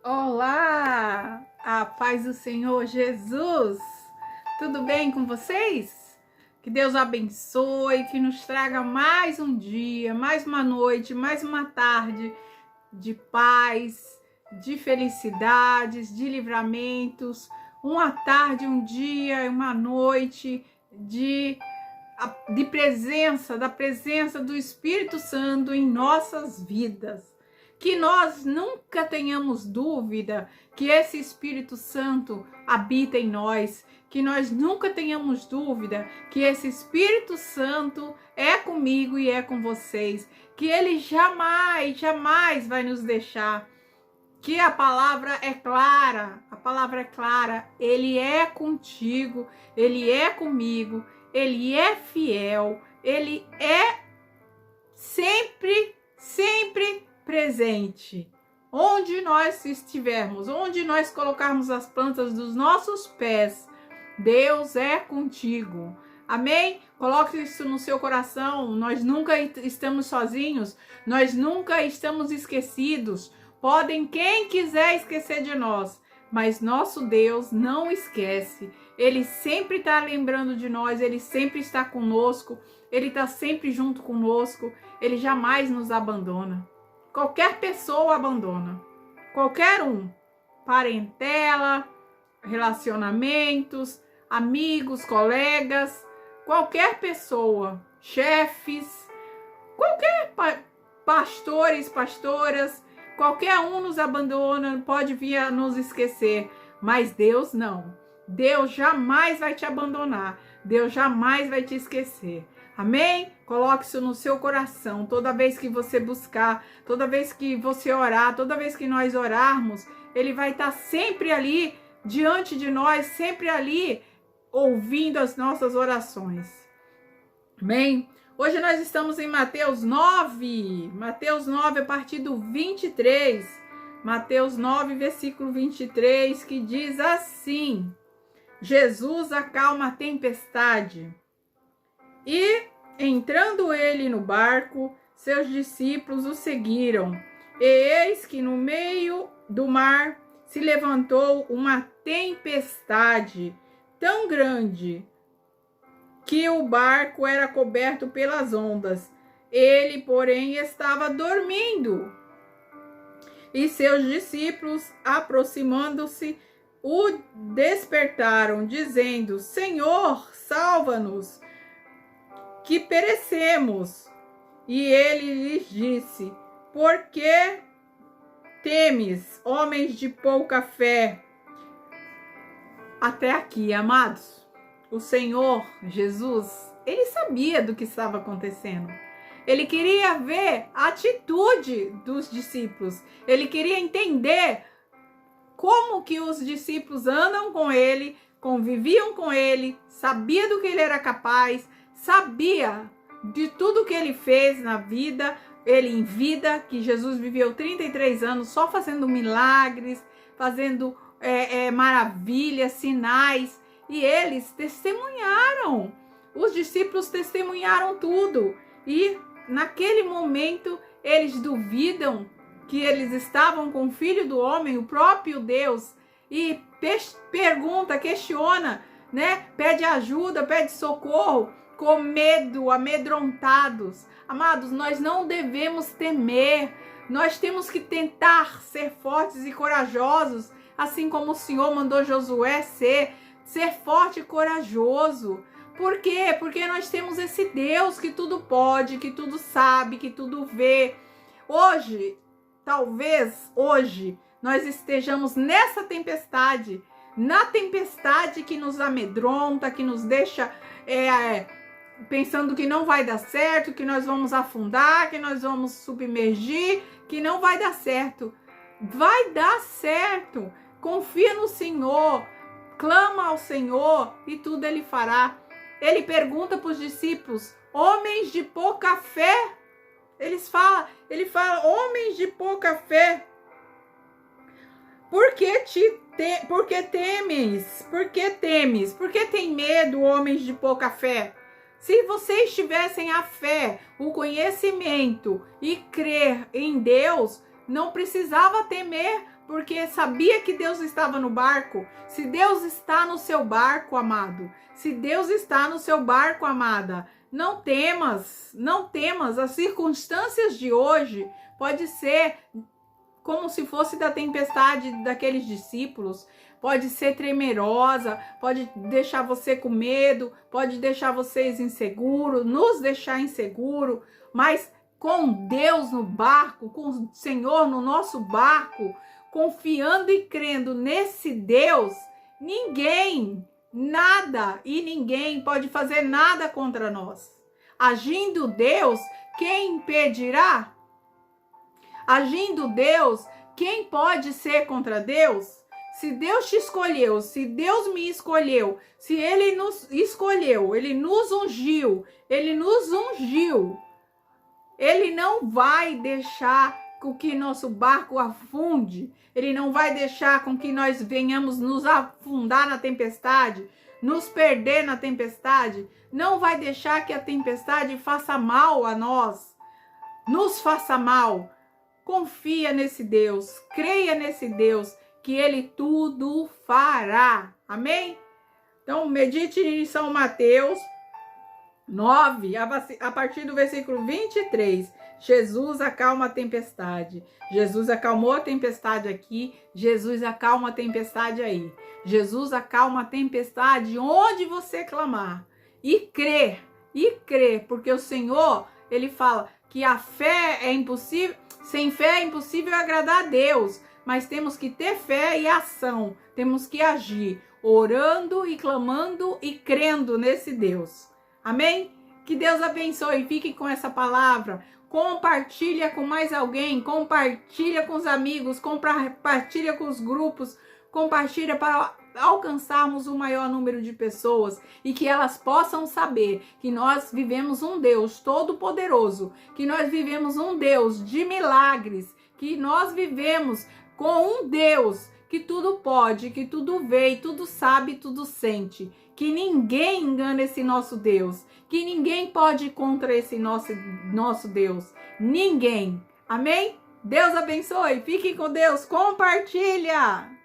Olá, a paz do Senhor Jesus, tudo bem com vocês? Que Deus abençoe, que nos traga mais um dia, mais uma noite, mais uma tarde de paz, de felicidades, de livramentos, uma tarde, um dia, uma noite de presença, da presença do Espírito Santo em nossas vidas. Que nós nunca tenhamos dúvida que esse Espírito Santo habita em nós, que nós nunca tenhamos dúvida que esse Espírito Santo é comigo e é com vocês, que ele jamais vai nos deixar, que a palavra é clara, ele é contigo, ele é comigo, ele é fiel, ele é sempre presente. Onde nós estivermos, onde nós colocarmos as plantas dos nossos pés, Deus é contigo. Amém? Coloque isso no seu coração. Nós nunca estamos sozinhos, nós nunca estamos esquecidos. Podem quem quiser esquecer de nós, mas nosso Deus não esquece. Ele sempre está lembrando de nós, ele sempre está conosco, ele está sempre junto conosco, ele jamais nos abandona. Qualquer pessoa abandona, qualquer um, parentela, relacionamentos, amigos, colegas, qualquer pessoa, chefes, qualquer pastores, pastoras, qualquer um nos abandona, pode vir a nos esquecer, mas Deus não. Deus jamais vai te abandonar, Deus jamais vai te esquecer. Amém? Coloque isso no seu coração. Toda vez que você buscar, toda vez que você orar, toda vez que nós orarmos, ele vai estar sempre ali diante de nós, sempre ali ouvindo as nossas orações. Amém? Hoje nós estamos em Mateus 9. Mateus 9 a partir do 23. Mateus 9, versículo 23, que diz assim: Jesus acalma a tempestade. E, entrando ele no barco, seus discípulos o seguiram. E eis que no meio do mar se levantou uma tempestade tão grande que o barco era coberto pelas ondas. Ele, porém, estava dormindo. E seus discípulos, aproximando-se, o despertaram, dizendo: Senhor, salva-nos, que perecemos. E ele lhes disse: Por que temes, homens de pouca fé? Até aqui, amados, o Senhor Jesus, ele sabia do que estava acontecendo. Ele queria ver a atitude dos discípulos. Ele queria entender como que os discípulos andam com ele, conviviam com ele, sabia do que ele era capaz, sabia de tudo que ele fez na vida, ele em vida, que Jesus viveu 33 anos só fazendo milagres, fazendo maravilhas, sinais, e eles testemunharam, os discípulos testemunharam tudo, e naquele momento eles duvidam que eles estavam com o Filho do Homem, o próprio Deus, e pergunta, questiona, né? Pede ajuda, pede socorro, com medo, amedrontados. Amados, nós não devemos temer, nós temos que tentar ser fortes e corajosos, assim como o Senhor mandou Josué ser forte e corajoso. Por quê? Porque nós temos esse Deus que tudo pode, que tudo sabe, que tudo vê. Hoje, talvez hoje, nós estejamos nessa tempestade, na tempestade que nos amedronta, que nos deixa pensando que não vai dar certo, que nós vamos afundar, que nós vamos submergir, que não vai dar certo. Vai dar certo. Confia no Senhor, clama ao Senhor e tudo ele fará. Ele pergunta para os discípulos: homens de pouca fé. Ele fala, homens de pouca fé, por que temes? Por que temes? Por que tem medo, homens de pouca fé? Se vocês tivessem a fé, o conhecimento e crer em Deus, não precisava temer, porque porque sabia que Deus estava no barco. Se Deus está no seu barco, amado, se Deus está no seu barco, amada, não temas, não temas. As circunstâncias de hoje pode ser como se fosse da tempestade daqueles discípulos, pode ser temerosa, pode deixar você com medo, pode deixar vocês inseguros, nos deixar inseguro, mas com Deus no barco, com o Senhor no nosso barco, confiando e crendo nesse Deus, ninguém, nada e ninguém pode fazer nada contra nós. Agindo Deus, quem impedirá? Agindo Deus, quem pode ser contra Deus? Se Deus te escolheu, se Deus me escolheu, se Ele nos escolheu, Ele nos ungiu, Ele não vai deixar com que nosso barco afunde, Ele não vai deixar com que nós venhamos nos afundar na tempestade, nos perder na tempestade, não vai deixar que a tempestade faça mal a nós, nos faça mal. Confia nesse Deus, creia nesse Deus, que Ele tudo fará. Amém? Então, medite em São Mateus 9, a partir do versículo 23. Jesus acalma a tempestade. Jesus acalmou a tempestade aqui, Jesus acalma a tempestade aí. Jesus acalma a tempestade onde você clamar. E crer, porque o Senhor, Ele fala que a fé é impossível, sem fé é impossível agradar a Deus, mas temos que ter fé e ação, temos que agir, orando e clamando e crendo nesse Deus. Amém? Que Deus abençoe, fique com essa palavra, compartilha com mais alguém, compartilha com os amigos, compartilha com os grupos, compartilha para alcançarmos o maior número de pessoas e que elas possam saber que nós vivemos um Deus todo-poderoso, que nós vivemos um Deus de milagres, que nós vivemos com um Deus que tudo pode, que tudo vê, tudo sabe, tudo sente, que ninguém engana esse nosso Deus, que ninguém pode ir contra esse nosso Deus, ninguém. Amém? Deus abençoe, fique com Deus, compartilha!